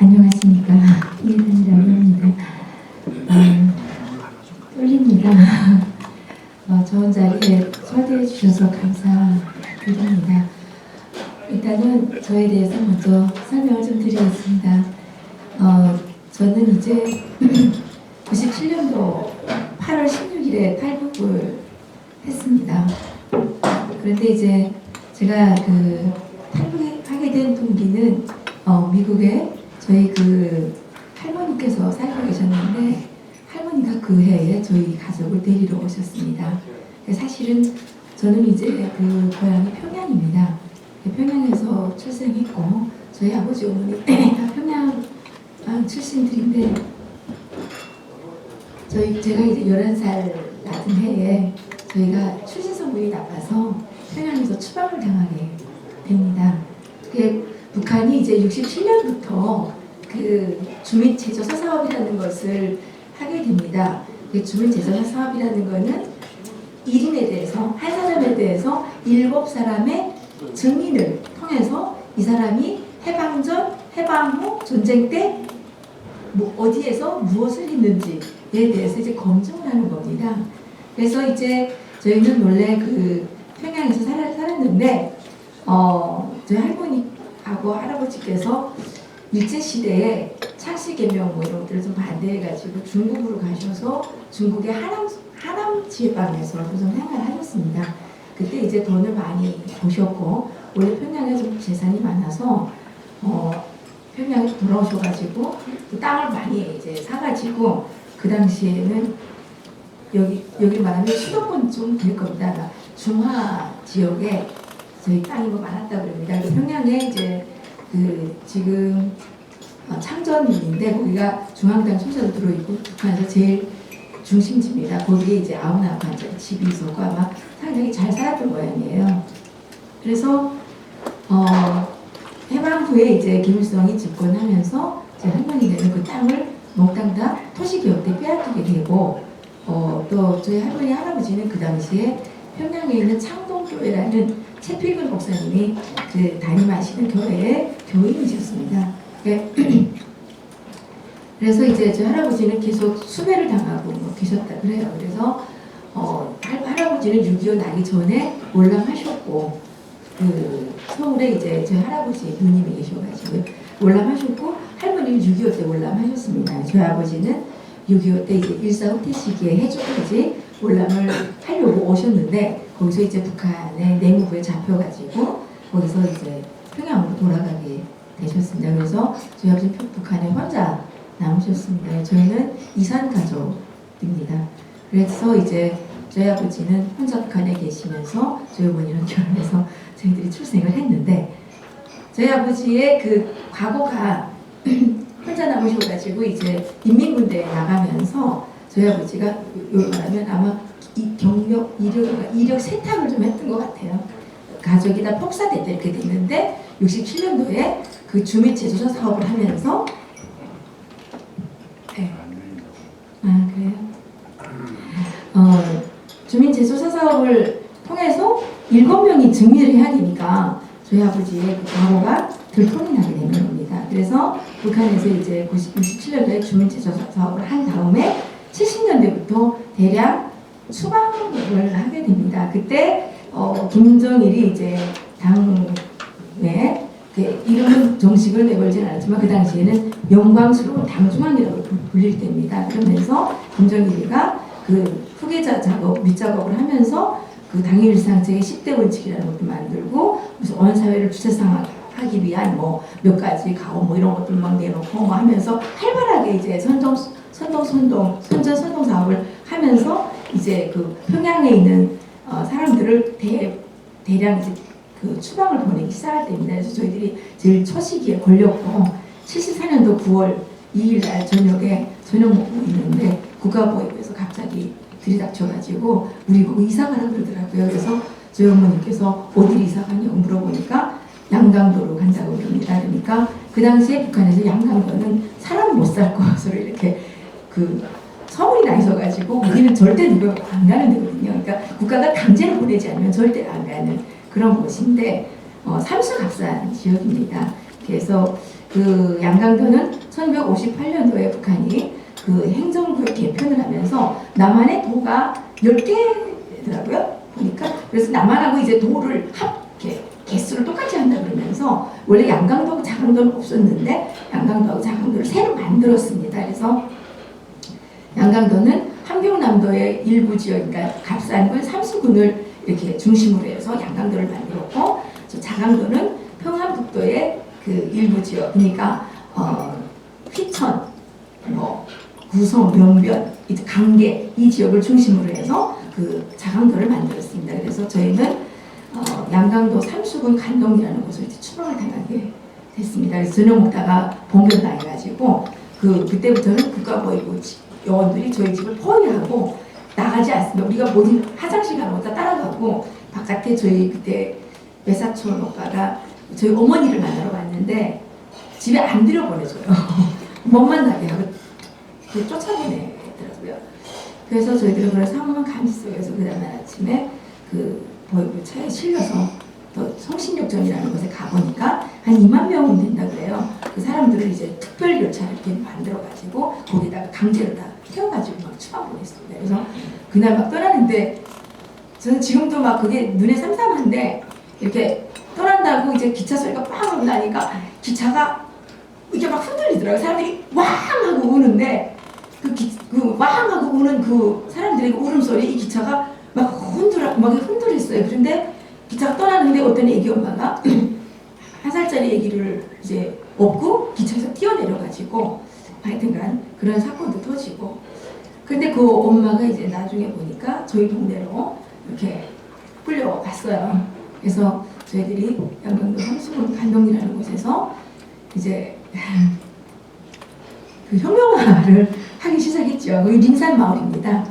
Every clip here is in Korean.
안녕하십니까. 이혜란이라고 합니다. 떨립니다. 좋은 자리에 초대해 주셔서 감사드립니다. 일단은 저에 대해서 먼저 설명을 좀 드리겠습니다. 저는 이제 97년도 8월 16일에 탈북을 했습니다. 그런데 이제 제가 탈북하게 된 동기는 미국에 저희 할머니께서 살고 계셨는데 할머니가 그 해에 저희 가족을 데리러 오셨습니다. 사실은 저는 이제 고향이 평양입니다. 평양에서 출생했고 저희 아버지 어머니 다 평양 출신들인데 제가 이제 11살 낳은 해에 저희가 출신성분이 나빠서 평양에서 추방을 당하게 됩니다. 북한이 이제 67년부터 주민 제조사 사업이라는 것을 하게 됩니다. 주민 제조사 사업이라는 것은 1인에 대해서 한 사람에 대해서 7사람의 증인을 통해서 이 사람이 해방 전, 해방 후, 전쟁 때 어디에서 무엇을 했는지에 대해서 이제 검증을 하는 겁니다. 그래서 이제 저희는 원래 평양에서 살았는데 저희 할머니하고 할아버지께서 일제시대에 창씨개명 이런 것들을 좀 반대해가지고 중국으로 가셔서 중국의 하남 지방에서 좀 생활하셨습니다. 그때 이제 돈을 많이 버셨고 원래 평양에 좀 재산이 많아서 평양에 돌아오셔가지고 땅을 많이 이제 사가지고 그 당시에는 여기 말하면 수도권 좀 될 겁니다. 중화 지역에 저희 땅이 많았다고 합니다. 평양에 이제 지금 창전인데 거기가 중앙당 소재로 들어있고 북한에서 제일 중심지입니다. 거기에 이제 아우나 관절 집이 있었고 아마 상당히 잘 살았던 모양이에요. 그래서 해방 후에 이제 김일성이 집권하면서 제 할머니는 그 땅을 몽땅 다 토시개혁 때 빼앗기게 되고 또 저희 할머니 할아버지는 그 당시에 평양에 있는 창동교회라는 최필근 목사님이 담임하시는 교회의 교인이셨습니다. 그래서 이제 저희 할아버지는 계속 수배를 당하고 계셨다 그래요. 그래서 할아버지는 6.25 나기 전에 월남하셨고 서울에 이제 저희 할아버지 누님이 계셔가지고 월남하셨고 할머니는 6.25 때 월남하셨습니다. 저희 아버지는 6.25 때 이제 일사후퇴 시기에 해주까지 월남을 하려고 오셨는데 거기서 이제 북한의 내무부에 잡혀가지고 거기서 이제 평양으로 돌아가게 되셨습니다. 그래서 저희 아버지 북한에 혼자 남으셨습니다. 저희는 이산 가족입니다. 그래서 이제 저희 아버지는 혼자 북한에 계시면서 저희 어머니랑 결혼해서 저희들이 출생을 했는데 저희 아버지의 과거가 혼자 남으셔가지고 이제 인민군대에 나가면서 저희 아버지가 말하면 아마 경력 이력 세탁을 좀 했던 것 같아요. 가족이 다 폭사됐다 이렇게 됐는데 67년도에 주민 제조사 사업을 하면서 그래요? 주민 제조사 사업을 통해서 7명이 증민을 해야 되니까 저희 아버지의 과거가 들통이 나게 되는 겁니다. 그래서 북한에서 이제 97년도에 주민 제조사 사업을 한 다음에 70년대부터 대량 추방을 하게 됩니다. 그때 김정일이 이제 당에 이름은 정식을 내걸진 않았지만 그 당시에는 영광스러운 당중앙이라고 불릴 때입니다. 그러면서 김정일이가 후계자 작업, 밑작업을 하면서 당일상책의 10대 원칙이라는 것도 만들고 무슨 언사회를 주체상하기 위한 몇 가지 가오 이런 것들 막 내놓고 하면서 활발하게 이제 선전 사업을 하면서 이제 평양에 있는 사람들을 대량 이제 추방을 보내기 시작할 때입니다. 그래서 저희들이 제일 초시기에 걸렸고 74년도 9월 2일 날 저녁에 저녁 먹고 있는데 국가보위부에서 갑자기 들이닥쳐가지고 우리 보고 이사 가라 그러더라고요. 그래서 저희 어머니께서 어디를 이사 가냐고 물어보니까 양강도로 간다고 그럽니다. 그러니까 그 당시에 북한에서 양강도는 사람 못 살 것으로 이렇게 소문이 나 있어가지고 우리는 절대 누가 안 가는 데거든요. 그러니까 국가가 강제로 보내지 않으면 절대 안 가는 그런 곳인데 삼수갑산 지역입니다. 그래서 그 양강도는 1958년도에 북한이 그 행정구역 개편을 하면서 남한의 도가 10개더라고요. 보니까. 그래서 남한하고 이제 도를 이렇게 개수를 똑같이 한다 그러면서 원래 양강도하고 자강도는 없었는데 양강도하고 자강도를 새로 만들었습니다. 그래서 양강도는 함경남도의 일부 지역, 그러니까 갑산군 삼수군을 이렇게 중심으로 해서 양강도를 만들었고, 자강도는 평안북도의 그 일부 지역, 그러니까 휘천, 뭐 구성, 명변, 이제 강계 이 지역을 중심으로 해서 그 자강도를 만들었습니다. 그래서 저희는 양강도 삼수군 간동이라는 곳을 이제 추방을 당하게 됐습니다. 그래서 저녁 먹다가 봉변당해가지고 그때부터는 국가보위부 요원들이 저희 집을 포위하고 나가지 않습니다. 우리가 모든 화장실 가는 곳다 따라가고 바깥에 저희 그때 외사촌 오빠가 저희 어머니를 만나러 왔는데 집에 안 들여보내줘요. 못 만나게 하고 쫓아보내더라고요. 그래서 저희들은 그런 상황을 감시 속에서 그 다음날 아침에 그 보위부 차에 실려서 또 성신역전이라는 곳에 가보니까 한 2만 명은 된다 그래요. 그 사람들을 이제 특별 열차를 이렇게 만들어가지고 거기다가 강제로 다 태워가지고 막 추방 보냈습니다. 그래서 그날 막 떠나는데 저는 지금도 막 그게 눈에 삼삼한데 이렇게 떠난다고 이제 기차 소리가 빵 하고 나니까 기차가 이게 막 흔들리더라고요. 사람들이 왕 하고 우는데 왕 하고 우는 그 사람들의 울음소리 이 기차가 막 흔들렸어요. 그런데 기차가 떠나는데 어떤 애기 엄마가 한 살짜리 애기를 이제 업고 기차에서 뛰어내려가지고 하여튼간 그런 사건도 터지고, 근데 그 엄마가 이제 나중에 보니까 저희 동네로 이렇게 끌려갔어요. 그래서 저희들이 양강도 삼수군 간동이라는 곳에서 이제 그 혁명화를 하기 시작했죠. 거기 림산 마을입니다.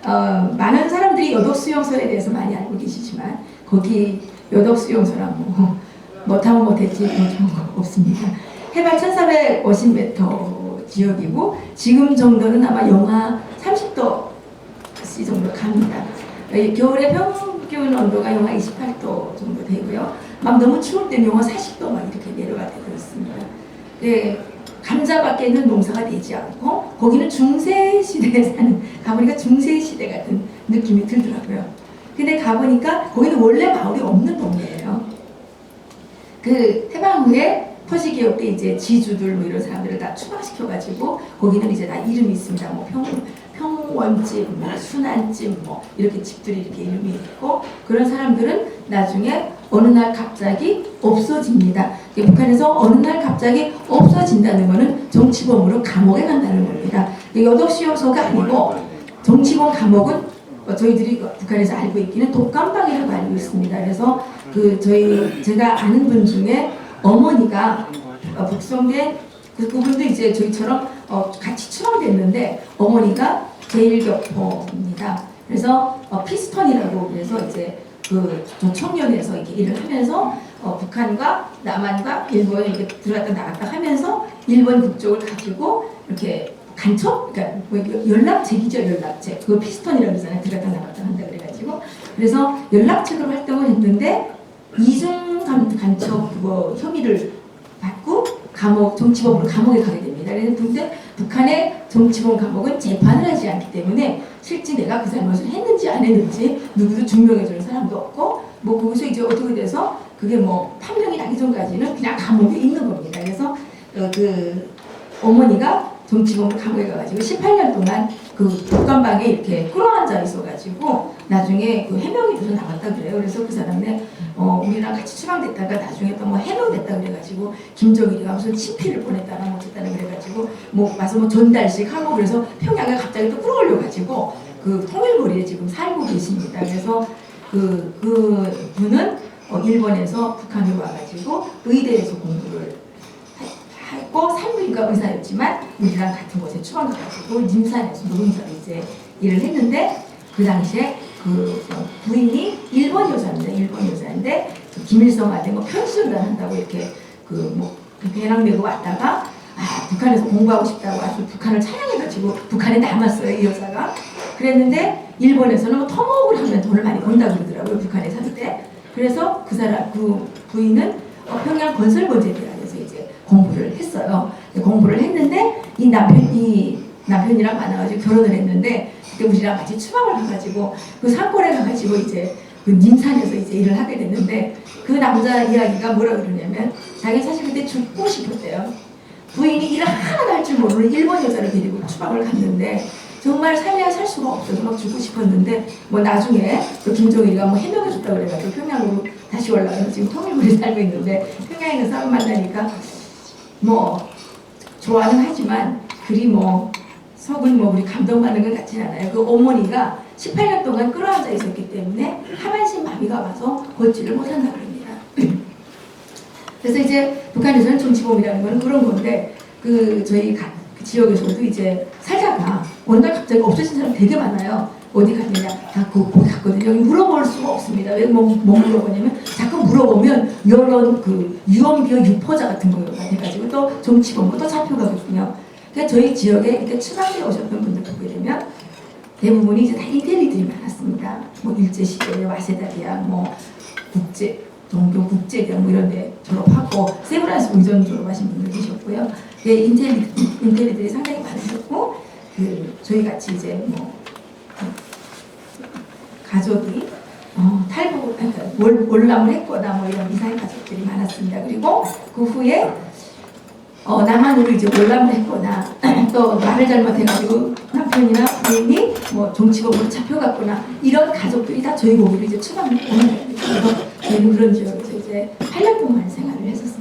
많은 사람들이 여덕수용소에 대해서 많이 알고 계시지만 거기 여덕수용소랑 못하면 못했지 뭐 좋은 거 없습니다. 해발 1450m 지역이고 지금 정도는 아마 영하 30도씨 정도 갑니다. 겨울에 평균 온도가 영하 28도 정도 되고요. 막 너무 추울 때는 영하 40도 막 이렇게 내려갈 때도 있습니다. 네, 감자밖에는 농사가 되지 않고 거기는 중세시대에 사는, 가보니까 중세시대 같은 느낌이 들더라고요. 근데 가보니까 거기는 원래 마을이 없는 동네예요. 그 해방 후에 퍼시기역 때 이제 지주들 뭐 이런 사람들을 다 추방시켜가지고 거기는 이제 다 이름이 있습니다. 뭐 평원집, 뭐 순안집, 뭐 이렇게 집들이 이렇게 이름이 있고, 그런 사람들은 나중에 어느 날 갑자기 없어집니다. 북한에서 어느 날 갑자기 없어진다는 것은 정치범으로 감옥에 간다는 겁니다. 여덕수용소가 아니고 정치범 감옥은 저희들이 북한에서 알고 있기는 독감방이라고 알고 있습니다. 그래서 제가 아는 분 중에 어머니가 북송된 그분도 이제 저희처럼 같이 추방됐는데 어머니가 제1교포입니다. 그래서 피스톤이라고 그래서 이제 청년에서 이렇게 일을 하면서 북한과 남한과 일본에 이렇게 들어갔다 나갔다 하면서 일본 국적을 가지고 이렇게 간첩, 그러니까 뭐 연락책이죠, 연락책. 그거 피스톤이라고 하잖아요. 들어갔다 나갔다 한다 그래가지고. 그래서 연락책으로 활동을 했는데 이중 간첩 혐의를 받고 정치범으로 감옥에 가게 됩니다. 그런데 북한의 정치범 감옥은 재판을 하지 않기 때문에 실제 내가 그 잘못을 했는지 안 했는지 누구도 증명해주는 사람도 없고, 뭐 거기서 이제 어떻게 돼서 그게 뭐 판명이 나기 전까지는 그냥 감옥에 있는 겁니다. 그래서 그 어머니가 정치범으로 감옥에 가가지고 18년 동안 그 독감방에 이렇게 끌어앉아 있어가지고 나중에 그 해명이 돼서 나왔다 그래요. 그래서 그 사람네 우리랑 같이 추방됐다가 나중에 또 뭐 해명됐다 그래가지고 김정일이가 무슨 친필을 보냈다나 뭐 어쨌다나 그래가지고 뭐 와서 뭐 전달식 하고 그래서 평양에 갑자기 또 끌어올려가지고 그 통일거리에 지금 살고 계십니다. 그래서 그 분은 일본에서 북한으로 와가지고 의대에서 공부를 했고 산부인과 의사였지만 우리랑 같은 곳에 추방가가지고 nim산에서 노동자로 이제 일을 했는데 그 당시에 그 부인이 일본 여자인데 김일성한테 뭐 편수를 한다고 이렇게 배낭 메고 왔다가 북한에서 공부하고 싶다고 아주 북한을 찬양해가지고 북한에 남았어요, 이 여자가. 그랬는데 일본에서는 뭐 터목을 하면 돈을 많이 번다 그러더라고요, 북한에 살 때. 그래서 그 부인은 평양 건설건재대학에서 이제 공부를 했어요. 공부를 했는데 이 남편이랑 만나가지고 결혼을 했는데 그때 우리랑 같이 추방을 가가지고 그 산골에 가가지고 이제 그 님산에서 이제 일을 하게 됐는데 그 남자 이야기가 뭐라 그러냐면 자기 사실 그때 죽고 싶었대요. 부인이 일을 하나도 할 줄 모르는 일본 여자를 데리고 추방을 갔는데 정말 살려야 살 수가 없어서 막 죽고 싶었는데 뭐 나중에 또 김정일이가 뭐 해명해줬다고 그래가지고 평양으로 다시 올라가서 지금 통일부에 살고 있는데 평양에 그 사람 만나니까 뭐 좋아는 하지만 그리 뭐 속은 뭐 우리 감동받는 것 같지는 않아요. 그 어머니가 18년 동안 끌어앉아 있었기 때문에 하반신 마비가 와서 걷지를 못한다고 합니다. 그래서 이제 북한에서는 정치범이라는 거는 그런 건데 그 저희 그 지역에서도 이제 살다가 어느 날 갑자기 없어진 사람 되게 많아요. 어디 갔느냐 다 거기 갔거든요. 여기 물어볼 수가 없습니다. 왜 뭐 물어보냐면 자꾸 물어보면 여러 그 유언비어 유포자 같은 거가 돼가지고 또 정치범으로 또 잡혀가거든요. 그러니까 저희 지역에 이렇게 추방되어 오셨던 분들 보게 되면 대부분이 이제 다 인텔리들이 많았습니다. 뭐 일제시대, 와세다 대학, 뭐 국제 동교 국제대학 뭐 이런 데 졸업하고 세브란스 의전 졸업하신 분들 계셨고요. 인텔리들이 상당히 많으셨고 그 저희 같이 이제 뭐 가족이 탈북을 그러니까 월남을 했거나 뭐 이런 이상의 가족들이 많았습니다. 그리고 그 후에 남한으로 이제 월남을 했거나 또 말을 잘못해가지고 남편이나 부인이 뭐 정치범으로 잡혀갔거나 이런 가족들이 다 저희 보기로 이제 추방을 오는 거예요. 그래서 저희는 그런 지역에서 이제 8년 동안 생활을 했었어요.